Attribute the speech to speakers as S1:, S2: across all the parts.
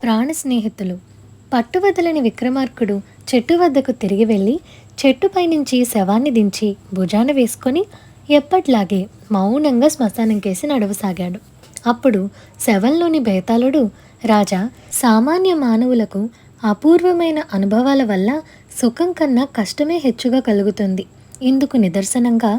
S1: ప్రాణ స్నేహితులు. పట్టువదలని విక్రమార్కుడు చెట్టు వద్దకు తిరిగి వెళ్ళి చెట్టుపై నుంచి శవాన్ని దించి భుజాన వేసుకొని ఎప్పట్లాగే మౌనంగా శ్మశానం కేసి నడవసాగాడు. అప్పుడు శవంలోని బేతాళుడు, రాజా, సామాన్య మానవులకు అపూర్వమైన అనుభవాల వల్ల సుఖం కన్నా కష్టమే హెచ్చుగా కలుగుతుంది. ఇందుకు నిదర్శనంగా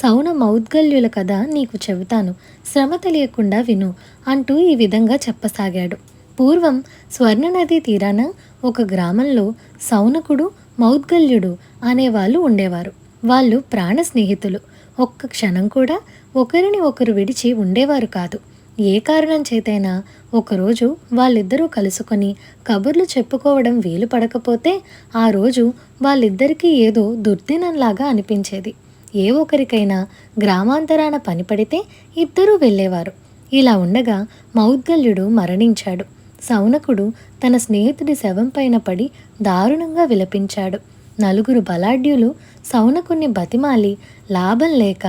S1: సౌన మౌద్గల్యుల కథ నీకు చెబుతాను, శ్రమ తెలియకుండా విను అంటూ ఈ విధంగా చెప్పసాగాడు. పూర్వం స్వర్ణనదీ తీరాన ఒక గ్రామంలో సౌనకుడు, మౌద్గల్యుడు అనేవాళ్ళు ఉండేవారు. వాళ్ళు ప్రాణ స్నేహితులు. ఒక్క క్షణం కూడా ఒకరిని ఒకరు విడిచి ఉండేవారు కాదు. ఏ కారణం చేతైనా ఒకరోజు వాళ్ళిద్దరూ కలుసుకొని కబుర్లు చెప్పుకోవడం వీలు పడకపోతే ఆ రోజు వాళ్ళిద్దరికీ ఏదో దుర్దినంలాగా అనిపించేది. ఏ ఒకరికైనా గ్రామాంతరాన పని పడితే ఇద్దరూ వెళ్ళేవారు. ఇలా ఉండగా మౌద్గల్యుడు మరణించాడు. సౌనకుడు తన స్నేహితుడి శవం పైన పడి దారుణంగా విలపించాడు. నలుగురు బలాఢ్యులు సౌనకుణ్ణి బతిమాలి లాభం లేక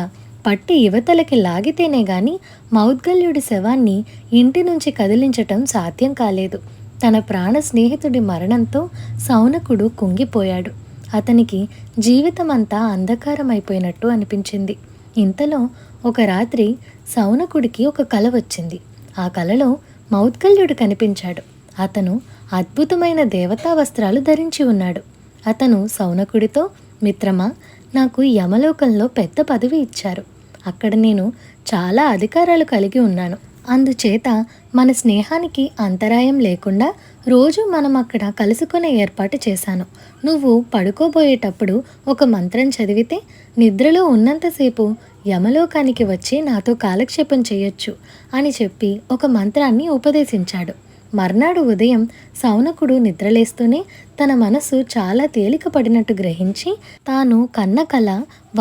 S1: పట్టి యువతలకి లాగితేనే గాని మౌద్గల్యుడి శవాన్ని ఇంటి నుంచి కదిలించటం సాధ్యం కాలేదు. తన ప్రాణ స్నేహితుడి మరణంతో సౌనకుడు కుంగిపోయాడు. అతనికి జీవితమంతా అంధకారమైపోయినట్టు అనిపించింది. ఇంతలో ఒక రాత్రి సౌనకుడికి ఒక కల వచ్చింది. ఆ కలలో మౌద్గల్యుడు కనిపించాడు. అతను అద్భుతమైన దేవతా వస్త్రాలు ధరించి ఉన్నాడు. అతను సౌనకుడితో, మిత్రమా, నాకు యమలోకంలో పెద్ద పదవి ఇచ్చారు. అక్కడ నేను చాలా అధికారాలు కలిగి ఉన్నాను. అందుచేత మన స్నేహానికి అంతరాయం లేకుండా రోజు మనం అక్కడ కలుసుకునే ఏర్పాటు చేశాను. నువ్వు పడుకోబోయేటప్పుడు ఒక మంత్రం చదివితే నిద్రలో ఉన్నంతసేపు యమలోకానికి వచ్చి నాతో కాలక్షేపం చేయొచ్చు అని చెప్పి ఒక మంత్రాన్ని ఉపదేశించాడు. మర్నాడు ఉదయం సౌనకుడు నిద్రలేస్తూనే తన మనసు చాలా తేలిక పడినట్టు గ్రహించి తాను కన్న కల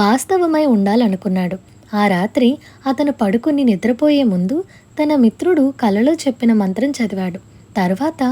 S1: వాస్తవమై ఉండాలనుకున్నాడు. ఆ రాత్రి అతను పడుకుని నిద్రపోయే ముందు తన మిత్రుడు కలలో చెప్పిన మంత్రం చదివాడు. తర్వాత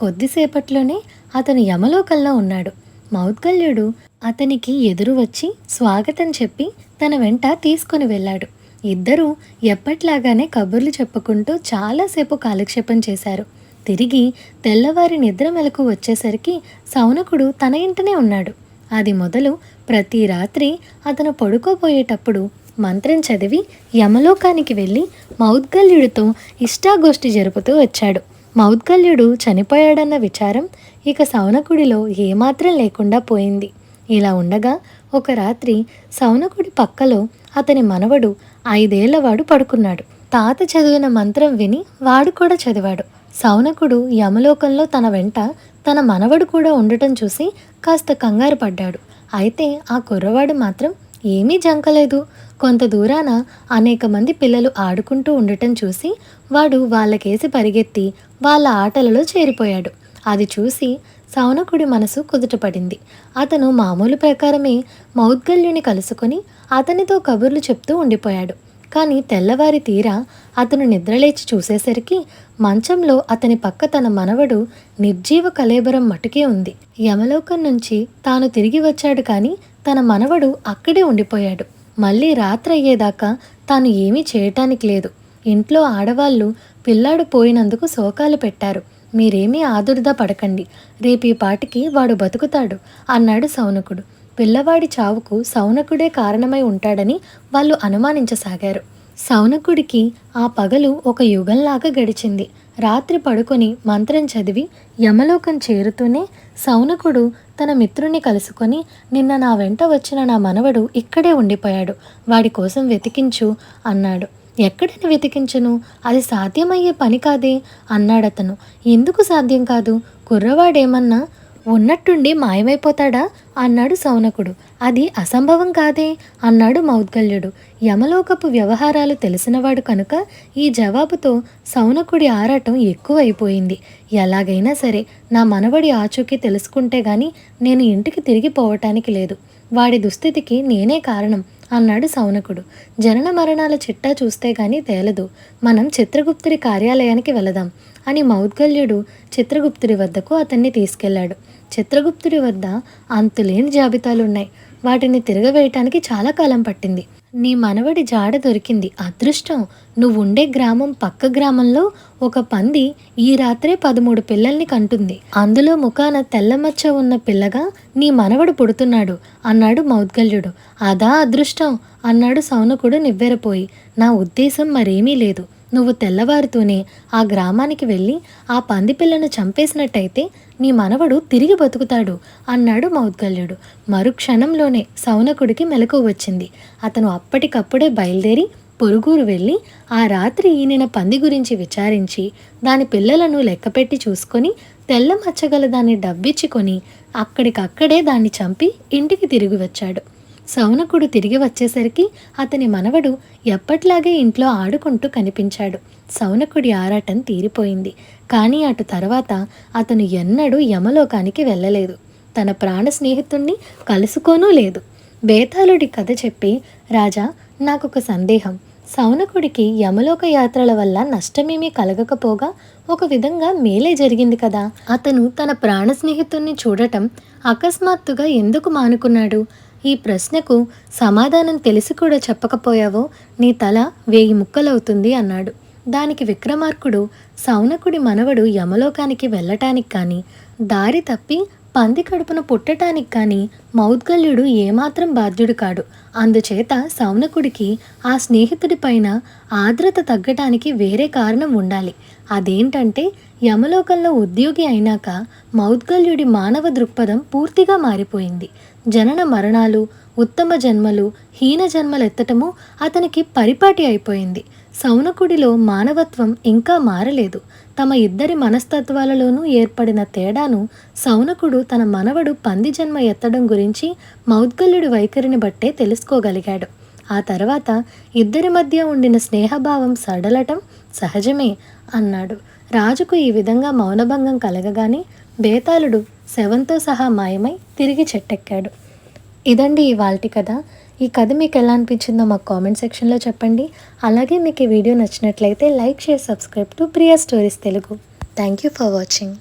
S1: కొద్దిసేపట్లోనే అతను యమలోకంలో ఉన్నాడు. మౌద్గల్యుడు అతనికి ఎదురు వచ్చి స్వాగతం చెప్పి తన వెంట తీసుకుని వెళ్ళాడు. ఇద్దరూ ఎప్పట్లాగానే కబుర్లు చెప్పుకుంటూ చాలాసేపు కాలక్షేపం చేశారు. తిరిగి తెల్లవారి నిద్ర మెలకు వచ్చేసరికి సౌనకుడు తన ఇంటనే ఉన్నాడు. అది మొదలు ప్రతి రాత్రి అతను పడుకోబోయేటప్పుడు మంత్రం చదివి యమలోకానికి వెళ్ళి మౌద్గల్యుడితో ఇష్టాగోష్ఠి జరుపుతూ వచ్చాడు. మౌద్గల్యుడు చనిపోయాడన్న విచారం ఇక సౌనకుడిలో ఏమాత్రం లేకుండా పోయింది. ఇలా ఉండగా ఒక రాత్రి సౌనకుడి పక్కలో అతని మనవడు 5 ఏళ్లవాడు పడుకున్నాడు. తాత చదివిన మంత్రం విని వాడు కూడా చదివాడు. సౌనకుడు యమలోకంలో తన వెంట తన మనవడు కూడా ఉండటం చూసి కాస్త కంగారు పడ్డాడు. అయితే ఆ కుర్రవాడు మాత్రం ఏమీ జంకలేదు. కొంత దూరాన అనేక మంది పిల్లలు ఆడుకుంటూ ఉండటం చూసి వాడు వాళ్ళకేసి పరిగెత్తి వాళ్ళ ఆటలలో చేరిపోయాడు. అది చూసి సౌనకుడి మనసు కుదుటపడింది. అతను మామూలు ప్రకారమే మౌద్గల్యుని కలుసుకొని అతనితో కబుర్లు చెప్తూ ఉండిపోయాడు. కానీ తెల్లవారి తీరా అతను నిద్రలేచి చూసేసరికి మంచంలో అతని పక్క తన మనవడు నిర్జీవ కళేబరం మటుకే ఉంది. యమలోకం నుంచి తాను తిరిగి వచ్చాడు కానీ తన మనవడు అక్కడే ఉండిపోయాడు. మళ్ళీ రాత్రి అయ్యేదాకా తాను ఏమీ చేయటానికి లేదు. ఇంట్లో ఆడవాళ్ళు పిల్లాడు పోయినందుకు శోకాలు పెట్టారు. మీరేమీ ఆదుర్దా పడకండి, రేపీ పాటికి వాడు బతుకుతాడు అన్నాడు సౌనకుడు. పిల్లవాడి చావుకు సౌనకుడే కారణమై ఉంటాడని వాళ్ళు అనుమానించసాగారు. సౌనకుడికి ఆ పగలు ఒక యుగంలాగా గడిచింది. రాత్రి పడుకొని మంత్రం చదివి యమలోకం చేరుతూనే సౌనకుడు తన మిత్రుని కలుసుకొని, నిన్న నా వెంట వచ్చిన నా మనవడు ఇక్కడే ఉండిపోయాడు, వాడి కోసం వెతికించు అన్నాడు. ఎక్కడని వెతికించను, అది సాధ్యమయ్యే పని కాదే అన్నాడతను. ఎందుకు సాధ్యం కాదు, కుర్రవాడేమన్నా ఉన్నట్టుండి మాయమైపోతాడా అన్నాడు సౌనకుడు. అది అసంభవం కాదే అన్నాడు మౌద్గల్యుడు. యమలోకపు వ్యవహారాలు తెలిసినవాడు కనుక ఈ జవాబుతో సౌనకుడి ఆరాటం ఎక్కువైపోయింది. ఎలాగైనా సరే నా మనవడి ఆచూకీ తెలుసుకుంటే గాని నేను ఇంటికి తిరిగి పోవటానికి లేదు. వాడి దుస్థితికి నేనే కారణం అన్నాడు సౌనకుడు. జనన మరణాల చిట్టా చూస్తే గాని తేలదు. మనం చిత్రగుప్తుడి కార్యాలయానికి వెళదాం అని మౌద్గల్యుడు చిత్రగుప్తుడి వద్దకు అతన్ని తీసుకెళ్లాడు. చిత్రగుప్తుడి వద్ద అంతులేని జాబితాలున్నాయి. వాటిని తిరగవేయటానికి చాలా కాలం పట్టింది. నీ మనవడి జాడ దొరికింది, అదృష్టం. నువ్వుండే గ్రామం పక్క గ్రామంలో ఒక పంది ఈ రాత్రే 13 పిల్లల్ని కంటుంది. అందులో ముఖాన తెల్లమచ్చ ఉన్న పిల్లగా నీ మనవడు పుడుతున్నాడు అన్నాడు మౌద్గల్యుడు. అదా అదృష్టం అన్నాడు సౌనకుడు నివ్వెరపోయి. నా ఉద్దేశం మరేమీ లేదు. నువ్వు తెల్లవారుతూనే ఆ గ్రామానికి వెళ్ళి ఆ పంది పిల్లను చంపేసినట్టయితే నీ మనవడు తిరిగి బతుకుతాడు అన్నాడు మౌద్గల్యుడు. మరుక్షణంలోనే సౌనకుడికి మెలకువ వచ్చింది. అతను అప్పటికప్పుడే బయలుదేరి పొరుగురు వెళ్ళి ఆ రాత్రి ఈనిన పంది గురించి విచారించి దాని పిల్లలను లెక్కపెట్టి చూసుకొని తెల్ల మచ్చగల దాన్ని డబ్బిచ్చుకొని అక్కడికక్కడే దాన్ని చంపి ఇంటికి తిరిగి వచ్చాడు. సౌనకుడు తిరిగి వచ్చేసరికి అతని మనవడు ఎప్పట్లాగే ఇంట్లో ఆడుకుంటూ కనిపించాడు. సౌనకుడి ఆరాటం తీరిపోయింది. కానీ అటు తర్వాత అతను ఎన్నడూ యమలోకానికి వెళ్ళలేదు. తన ప్రాణ స్నేహితుణ్ణి కలుసుకోనూ లేదు. బేతాళుడి కథ చెప్పి, రాజా, నాకొక సందేహం. సౌనకుడికి యమలోక యాత్రల వల్ల నష్టమేమీ కలగకపోగా ఒక విధంగా మేలే జరిగింది కదా. అతను తన ప్రాణ స్నేహితుణ్ణి చూడటం అకస్మాత్తుగా ఎందుకు మానుకున్నాడు? ఈ ప్రశ్నకు సమాధానం తెలిసి కూడా చెప్పకపోయావో నీ తల 1000 ముక్కలవుతుంది అన్నాడు. దానికి విక్రమార్కుడు, సౌనకుడి మనవడు యమలోకానికి వెళ్ళటానికి కానీ దారి తప్పి పంది కడుపున పుట్టటానికి కానీ మౌద్గల్యుడు ఏమాత్రం బాధ్యుడు కాడు. అందుచేత సౌనకుడికి ఆ స్నేహితుడి పైన ఆర్ద్రత తగ్గటానికి వేరే కారణం ఉండాలి. అదేంటంటే యమలోకంలో ఉద్యోగి అయినాక మౌద్గల్యుడి మానవ దృక్పథం పూర్తిగా మారిపోయింది. జనన మరణాలు, ఉత్తమ జన్మలు, హీన జన్మలు ఎత్తటము అతనికి పరిపాటి అయిపోయింది. సౌనకుడిలో మానవత్వం ఇంకా మారలేదు. తమ ఇద్దరి మనస్తత్వాలలోనూ ఏర్పడిన తేడాను సౌనకుడు తన మనవడు పంది జన్మ ఎత్తడం గురించి మౌద్గల్యుడి వైఖరిని బట్టే తెలుసుకోగలిగాడు. ఆ తర్వాత ఇద్దరి మధ్య ఉండిన స్నేహభావం సడలటం సహజమే అన్నాడు. రాజుకు ఈ విధంగా మౌనభంగం కలగగానే బేతాళుడు శవంతో సహా మాయమై తిరిగి చెట్టెక్కాడు. ఇదండి ఇవాల్టి కథ. ఈ కథ మీకు ఎలా అనిపించిందో మాకు కామెంట్ సెక్షన్లో చెప్పండి. అలాగే మీకు ఈ వీడియో నచ్చినట్లయితే like, share, subscribe to Priya stories Telugu. Thank you for watching.